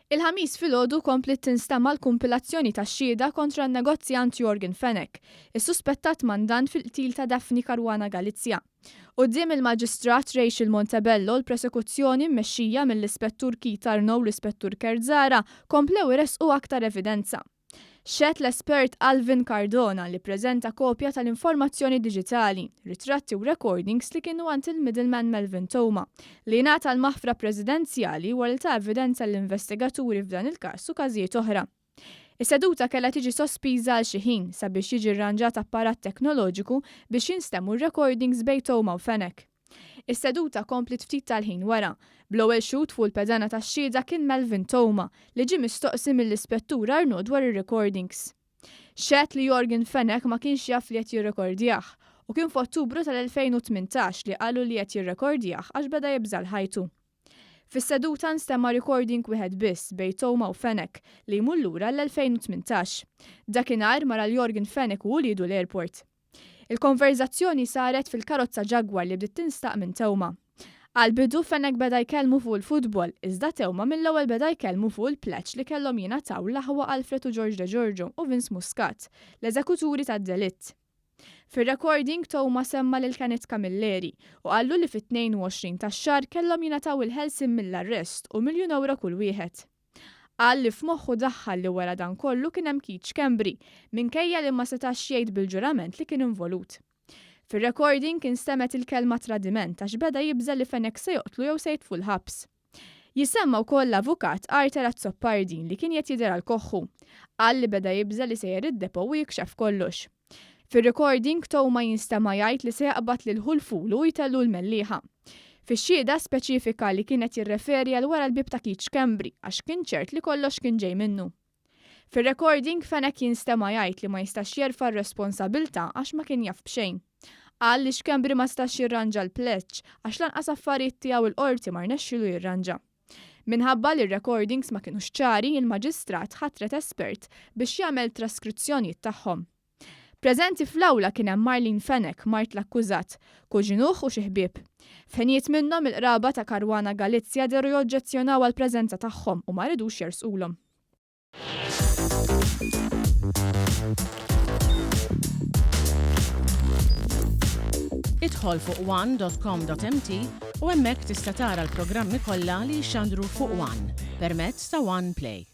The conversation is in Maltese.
Il-Ħamis filgħodu komplet tinstema l-kumpilazzjoni tax-xhieda kontra n-negozjant Yorgen Fenech, is-suspettat mandant fil-qtil ta' Daphne Caruana Galizia. Quddiem il-Maġistrat Rachel Montebello l-prosekuzzjoni mmexxija mill-ispettur Keith Arnaud u l-ispettur Kurt Zahra komplew iresqu aktar evidenza. Xed l-espert Alvin Cardona li ppreżenta kopja tal-informazzjoni diġitali, ritratti u recordings li kienu għand il-middleman Melvin Theuma li ngħata l-maħfra preżidenzjali wara ta' evidenza l-investigaturi f'dan il-każ u każijiet oħra. Is-seduta kellha tiġi sospiża għal xi ħin sabiex jiġi rranġat apparat teknoloġiku biex jinstemmu r-recordings bejn Theuma u Fenech. Is-seduta komplet ftit tal-ħin wara. Bl-ewwel xhud fuq il-pedana tax-xhieda kien Melvin Theuma li ġie mistoqsi mill-ispettur Arnaud dwar ir-recordings. Xed li Yorgen Fenech ma kienx jaf li qed jirrekordjah u kien f'Ottubru tal-2018 li qalu li qed jirrekordjah għax beda jibża l-ħajtu. Fis-seduta nstema' recording wieħed biss bejn Theuma u Fenech li jmur lura l-2018. Dakinhar mara l-Yorgen Fenech u lidu l-airport. Il-konversazzjoni saret fil-karozza Jaguar li bdiet tinstaq minn Theuma. Għal-bidu Fenech beda jkellmu fuq il-futbol, iżda Theuma mill-ewwel beda jkellmu fuq il-pleċ li kellhom jingħataw l-aħwa Alfred u George de Giorgio u Vince Muscat, l-eżekuturi tad-delitt. Fir-recording Theuma semma lil Kenneth Camilleri u qallu li fit-22 tax-xahar kellhom jingħataw il-ħelsien mill-arrest u €1,000,000 kull wieħed. Qal li f'moħħu daħħal li wara dan kollu kien hemm kiċ kembri minkejja li ma setax jgħid bil-ġurament li kien involut. Fir-recording kien stemet il-kelma tradiment għax beda jibża li Fenech se joqtlu jew se jitfu l-ħabs. Jisemma wkoll l-avukat Arthur Azzopardin li kien qed jidher għal koħħu. Qal li beda jibża li sejjer id-depo u jikxef kollox. Fir-recording Theuma jinstema' jgħid li se jaqbad lil ħulfulu u jtellu l-mellieħa. Fix-xhieda speċifika li kienet jirreferi għal wara l-bib ta' kiċ kembri għax kien ċert li kollox kien ġej minnu. Fir-recording Fenech jinstema' jgħid li ma jistax jerfa' r-responsabbilta għax ma kien jaf b'xejn. Qal li x'kembri ma stax jirranġa l-pleċ għax lanqas affarijiet tiegħu l-qorti ma rnexxielu jirranġa. Minħabba li r-recordings ma kinux ċari, il-Maġistrat ħatret espert biex jagħmel traskrizzjonijiet tagħhom. Preżenti fl-awla kien hemm Melvin Theuma, mart l-akkużat, kuġinuh u xi ħbieb. F'ħenijiet minnhom il-qraba ta' Caruana Galizia deru joġġezzjonaw għall-preżenza tagħhom u ma rridux jersqulhom. Idħol fuq one.com.mt u hemmhekk tista' tara l-programmi kollha li jxandru fuq One permezz ta' One Play.